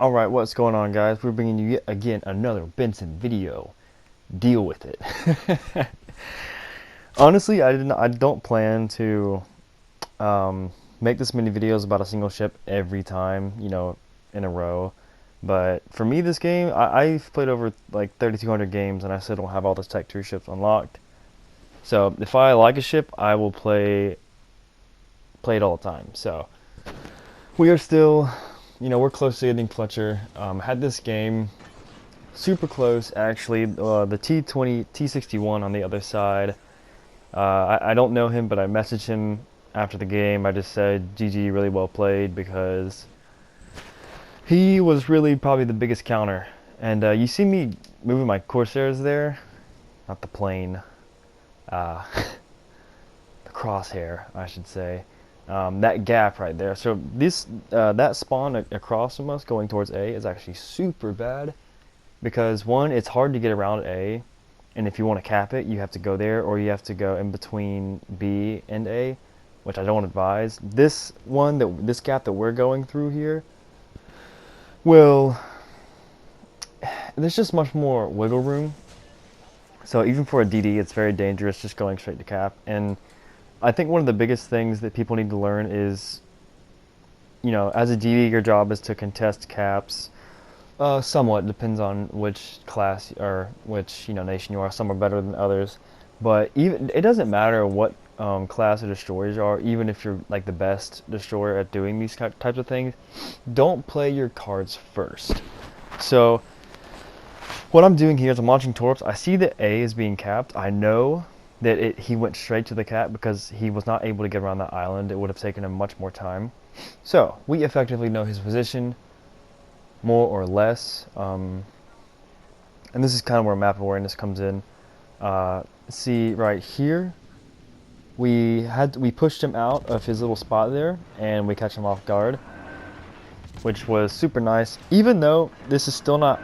Alright, what's going on, guys? We're bringing you yet again another Benson video. Deal with it. Honestly, I don't plan to make this many videos about a single ship every time, in a row. But for me, this game, I've played over like 3,200 games, and I still don't have all the Tech 2 ships unlocked. So if I like a ship, I will play it all the time. So we are still, we're close to getting Fletcher. Had this game super close, actually. The T61 on the other side. I don't know him, but I messaged him after the game. I just said, GG, really well played, because he was really probably the biggest counter. And you see me moving my Corsairs there, not the plane, the crosshair, I should say. That gap right there. So this that spawn across from us going towards A is actually super bad, because one, it's hard to get around A, and if you want to cap it, you have to go there, or you have to go in between B and A, which I don't advise. This gap that we're going through here, well, there's just much more wiggle room. So even for a DD, it's very dangerous just going straight to cap. And I think one of the biggest things that people need to learn is, as a DD, your job is to contest caps. Somewhat depends on which class or which nation you are. Some are better than others, but even it doesn't matter what class of destroyers you are. Even if you're like the best destroyer at doing these types of things, don't play your cards first. So what I'm doing here is I'm launching torps. I see that A is being capped. I know that he went straight to the cap because he was not able to get around that island. It would have taken him much more time. So we effectively know his position, more or less, and this is kind of where map awareness comes in. See right here, we pushed him out of his little spot there, and we catch him off guard, which was super nice. Even though this is still not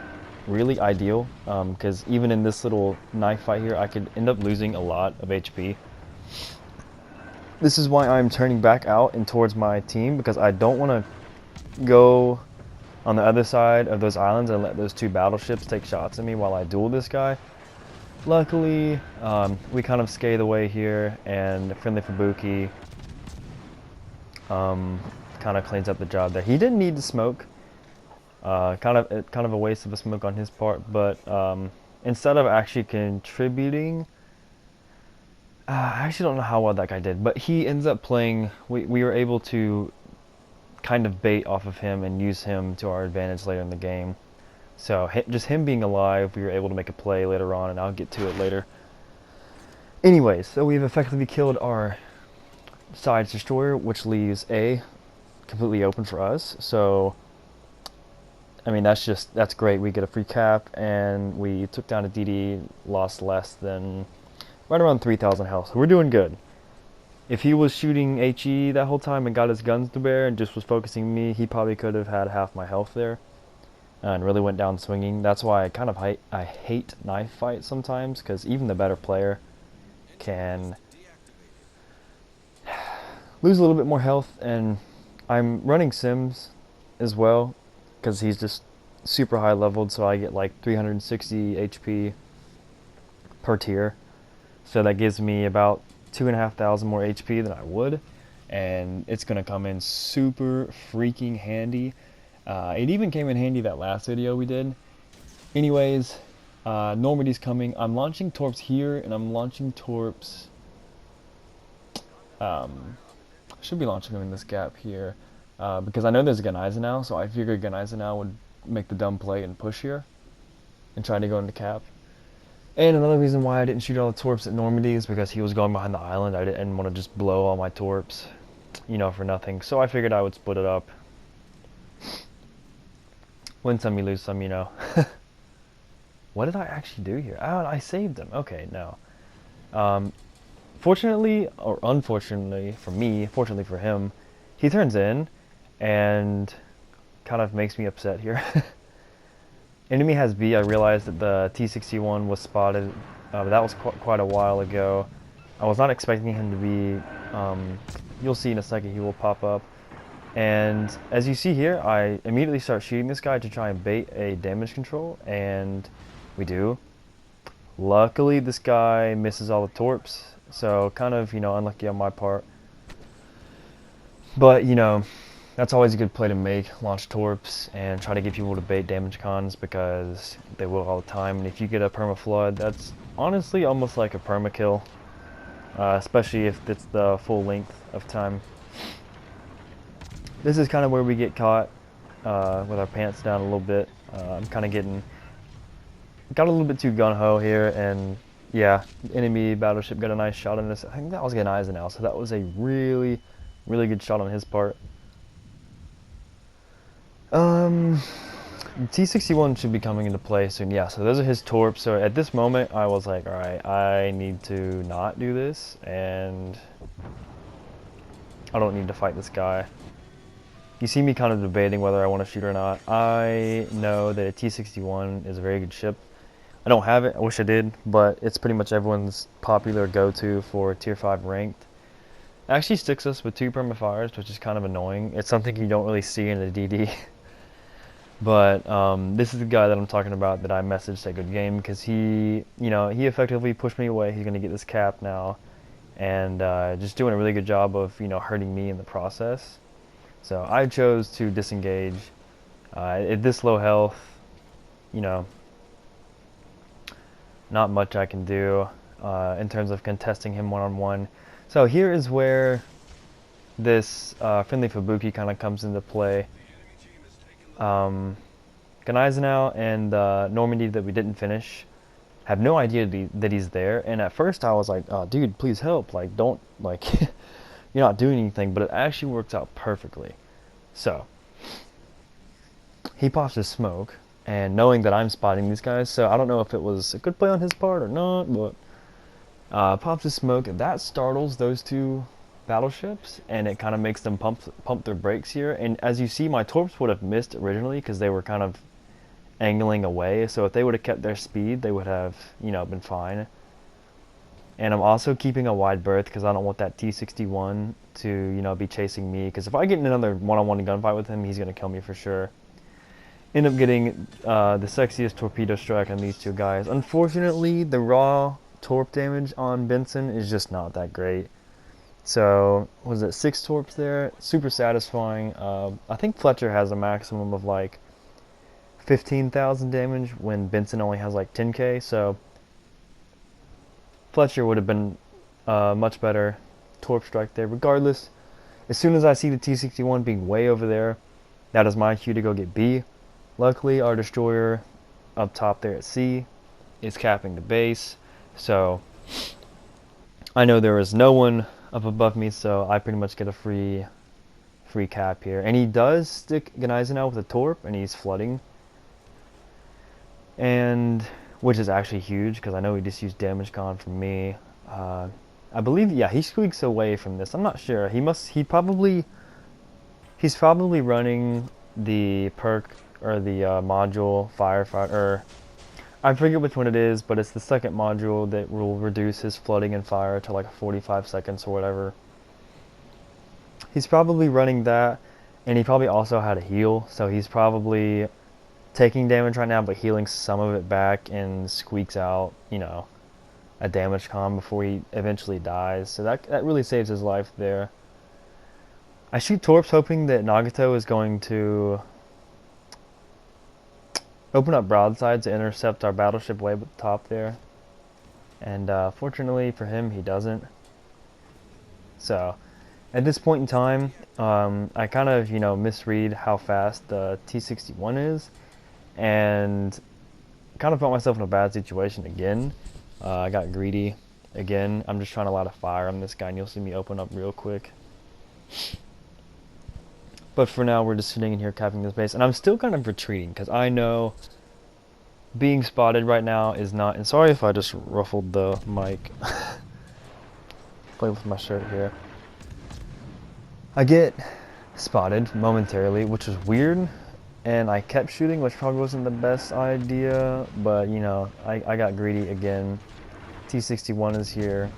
really ideal, because even in this little knife fight here, I could end up losing a lot of HP. This is why I'm turning back out and towards my team, because I don't want to go on the other side of those islands and let those two battleships take shots at me while I duel this guy. Luckily, we kind of scathe away here, and friendly Fubuki kind of cleans up the job there. He didn't need to smoke. Kind of a waste of a smoke on his part, but instead of actually contributing, I actually don't know how well that guy did, but he ends up playing. We were able to kind of bait off of him and use him to our advantage later in the game. So just him being alive, we were able to make a play later on, and I'll get to it later. Anyways, so we've effectively killed our side's destroyer, which leaves A completely open for us. So I mean, that's great. We get a free cap, and we took down a DD, lost less than right around 3,000 health. So we're doing good. If he was shooting HE that whole time and got his guns to bear and just was focusing me, he probably could have had half my health there and really went down swinging. That's why I hate knife fights sometimes, because even the better player can lose a little bit more health. And I'm running Sims as well, because he's just super high leveled, so I get like 360 HP per tier. So that gives me about 2,500 more HP than I would, and it's gonna come in super freaking handy. It even came in handy that last video we did. Anyways, Normandy's coming. I'm launching torps here, and I'm launching torps. Should be launching them in this gap here, because I know there's a Guneisenau, so I figured Guneisenau would make the dumb play and push here and try to go into cap. And another reason why I didn't shoot all the torps at Normandy is because he was going behind the island. I didn't want to just blow all my torps, for nothing. So I figured I would split it up. Win some, you lose some, What did I actually do here? Oh, I saved him. Okay, no. Fortunately, or unfortunately for me, fortunately for him, he turns in and kind of makes me upset here. Enemy has B. I realized that the T61 was spotted, but that was quite a while ago. I was not expecting him to be, you'll see in a second he will pop up. And as you see here, I immediately start shooting this guy to try and bait a damage control, and we do. Luckily, this guy misses all the torps, so kind of, unlucky on my part. But, that's always a good play to make, launch torps and try to get people to bait damage cons because they will all the time. And if you get a perma flood, that's honestly almost like a perma kill, especially if it's the full length of time. This is kind of where we get caught with our pants down a little bit. I'm kind of got a little bit too gung-ho here, and yeah, enemy battleship got a nice shot on this. I think that was getting Eisenhower, so that was a really, really good shot on his part. T-61 should be coming into play soon. Yeah, so those are his torps. So at this moment, I was like, all right, I need to not do this, and I don't need to fight this guy. You see me kind of debating whether I want to shoot or not. I know that a T-61 is a very good ship. I don't have it. I wish I did, but it's pretty much everyone's popular go-to for Tier 5 ranked. It actually sticks us with 2 perma fires, which is kind of annoying. It's something you don't really see in a DD. But this is the guy that I'm talking about that I messaged say good game because he effectively pushed me away. He's going to get this cap now, and just doing a really good job of hurting me in the process. So I chose to disengage. At this low health, not much I can do in terms of contesting him one-on-one. So here is where this friendly Fubuki kind of comes into play. Gneisenau and Normandy that we didn't finish have no idea that he's there, and at first I was like, oh dude, please help, like don't, like you're not doing anything, but it actually works out perfectly. So he pops his smoke, and knowing that I'm spotting these guys, so I don't know if it was a good play on his part or not, but pops his smoke, that startles those 2 battleships, and it kind of makes them pump their brakes here. And as you see, my torps would have missed originally because they were kind of angling away, so if they would have kept their speed, they would have been fine. And I'm also keeping a wide berth because I don't want that T-61 to be chasing me, because if I get in another one-on-one gunfight with him, he's going to kill me for sure. End up getting the sexiest torpedo strike on these 2 guys. Unfortunately, the raw torp damage on Benson is just not that great. So, was it 6 torps there? Super satisfying. I think Fletcher has a maximum of like 15,000 damage when Benson only has like 10k, so Fletcher would have been much better torp strike there. Regardless, as soon as I see the T-61 being way over there, that is my cue to go get B. Luckily, our destroyer up top there at C is capping the base, so I know there is no one up above me, so I pretty much get a free cap here. And he does stick Gneisenau with a torp, and he's flooding, and which is actually huge because I know he just used damage con from me. I believe, yeah, he squeaks away from this. I'm not sure. He's probably running the perk or the module firefighter. I forget which one it is, but it's the second module that will reduce his flooding and fire to like 45 seconds or whatever. He's probably running that, and he probably also had a heal, so he's probably taking damage right now, but healing some of it back and squeaks out, a damage con before he eventually dies. So that really saves his life there. I shoot torps hoping that Nagato is going to open up broadside to intercept our battleship way up top there, and fortunately for him, he doesn't. So at this point in time, I kind of misread how fast the T-61 is, and kind of put myself in a bad situation again. I got greedy again. I'm just trying to light a fire on this guy, and you'll see me open up real quick. But for now, we're just sitting in here capping this base, and I'm still kind of retreating because I know being spotted right now is not. And sorry if I just ruffled the mic. Play with my shirt here. I get spotted momentarily, which was weird, and I kept shooting, which probably wasn't the best idea. But I got greedy again. T-61 is here.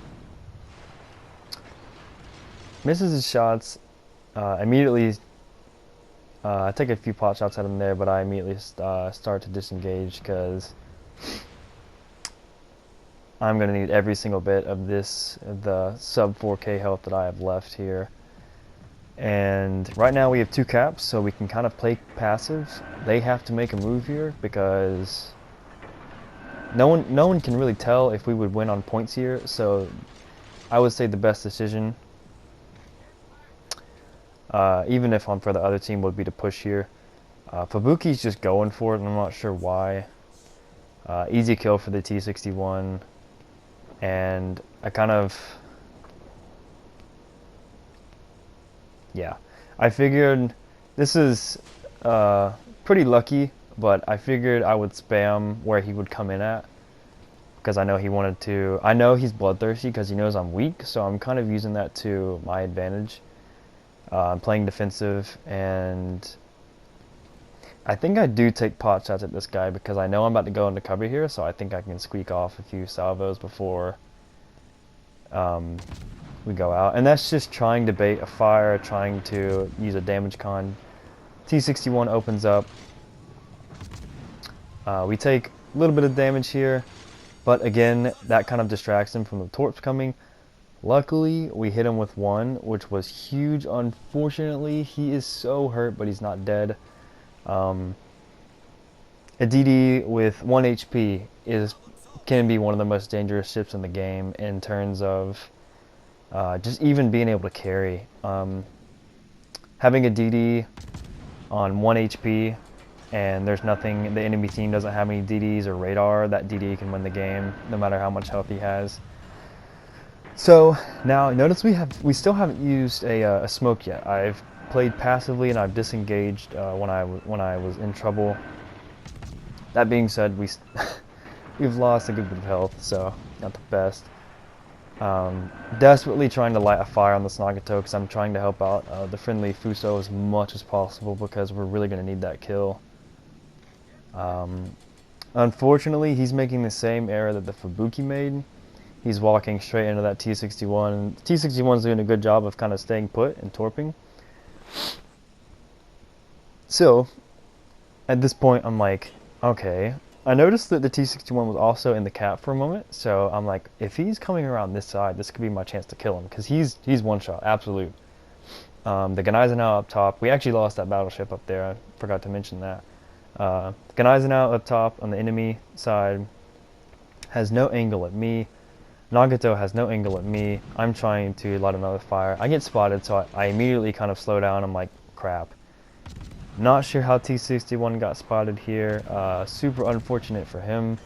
Misses his shots. Immediately I take a few pot shots at him there, but I immediately start to disengage because I'm going to need every single bit of the sub 4K health that I have left here. And right now we have 2 caps, so we can kind of play passive. They have to make a move here because no one can really tell if we would win on points here. So I would say the best decision, even if for the other team, would be to push here. Fubuki's just going for it, and I'm not sure why. Easy kill for the T-61, and I kind of... Yeah, I figured this is pretty lucky, but I figured I would spam where he would come in at because I know he wanted to. I know he's bloodthirsty because he knows I'm weak, so I'm kind of using that to my advantage. I'm playing defensive, and I think I do take pot shots at this guy because I know I'm about to go into cover here, so I think I can squeak off a few salvos before we go out. And that's just trying to bait a fire, trying to use a damage con. T-61 opens up. We take a little bit of damage here, but again, that kind of distracts him from the torps coming. Luckily, we hit him with 1, which was huge. Unfortunately, he is so hurt, but he's not dead. A DD with 1 HP can be one of the most dangerous ships in the game in terms of just even being able to carry. Having a DD on 1 HP and there's nothing, the enemy team doesn't have any DDs or radar, that DD can win the game no matter how much health he has. So now notice we still haven't used a smoke yet. I've played passively and I've disengaged when I was in trouble. That being said, we've lost a good bit of health, so not the best. Desperately trying to light a fire on this Nagato because I'm trying to help out the friendly Fuso as much as possible because we're really going to need that kill. Unfortunately, he's making the same error that the Fubuki made. He's walking straight into that T-61. T-61's doing a good job of kind of staying put and torping. So, at this point, I'm like, okay. I noticed that the T-61 was also in the cap for a moment, so I'm like, if he's coming around this side, this could be my chance to kill him, because he's one shot, absolute. The Gneisenau up top, we actually lost that battleship up there, I forgot to mention that. Gneisenau up top on the enemy side has no angle at me. Nagato has no angle at me. I'm trying to light another fire. I get spotted, so I immediately kind of slow down. I'm like, crap. Not sure how T-61 got spotted here. Super unfortunate for him.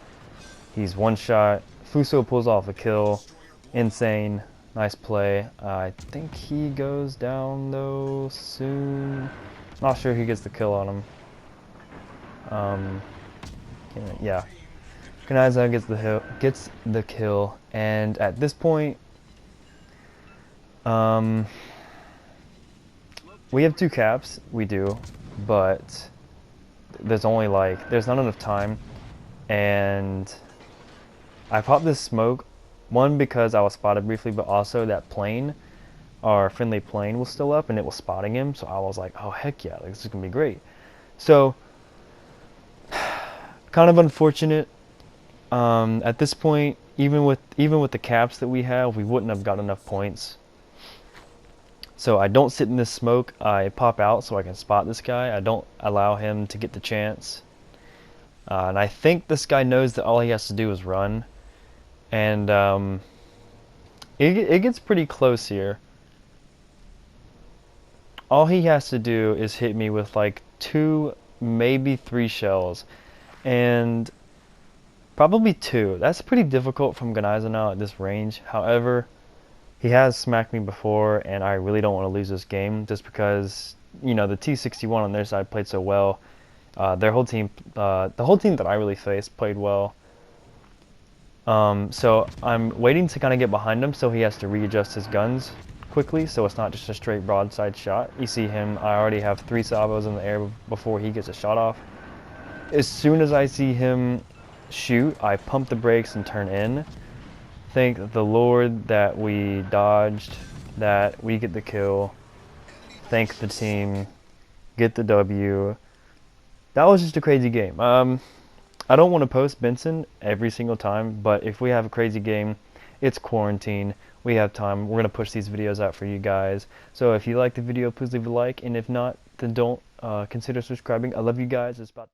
He's one shot. Fuso pulls off a kill. Insane. Nice play. I think he goes down though soon. Not sure who gets the kill on him. Yeah. Gneisenau gets the kill, and at this point, we have 2 caps. We do, but there's not enough time, and I popped this smoke. One, because I was spotted briefly, but also that plane, our friendly plane, was still up and it was spotting him. So I was like, oh heck yeah, this is gonna be great. So kind of unfortunate. At this point, even with the caps that we have, we wouldn't have got enough points. So I don't sit in this smoke. I pop out so I can spot this guy. I don't allow him to get the chance. And I think this guy knows that all he has to do is run. And it gets pretty close here. All he has to do is hit me with like 2, maybe 3 shells. And probably 2. That's pretty difficult from Gneisenau at this range. However, he has smacked me before, and I really don't want to lose this game just because, you know, the T-61 on their side played so well. Their whole team, the whole team that I really faced played well. So I'm waiting to kind of get behind him so he has to readjust his guns quickly so it's not just a straight broadside shot. You see him, I already have 3 salvos in the air before he gets a shot off. As soon as I see him shoot, I pump the brakes and turn in. Thank the Lord that we dodged, that we get the kill. Thank the team. get the W. That was just a crazy game. I don't want to post Benson every single time, but if we have a crazy game, it's quarantine, we have time, we're going to push these videos out for you guys. So if you like the video, please leave a like, and if not, then don't consider subscribing. I love you guys. It's about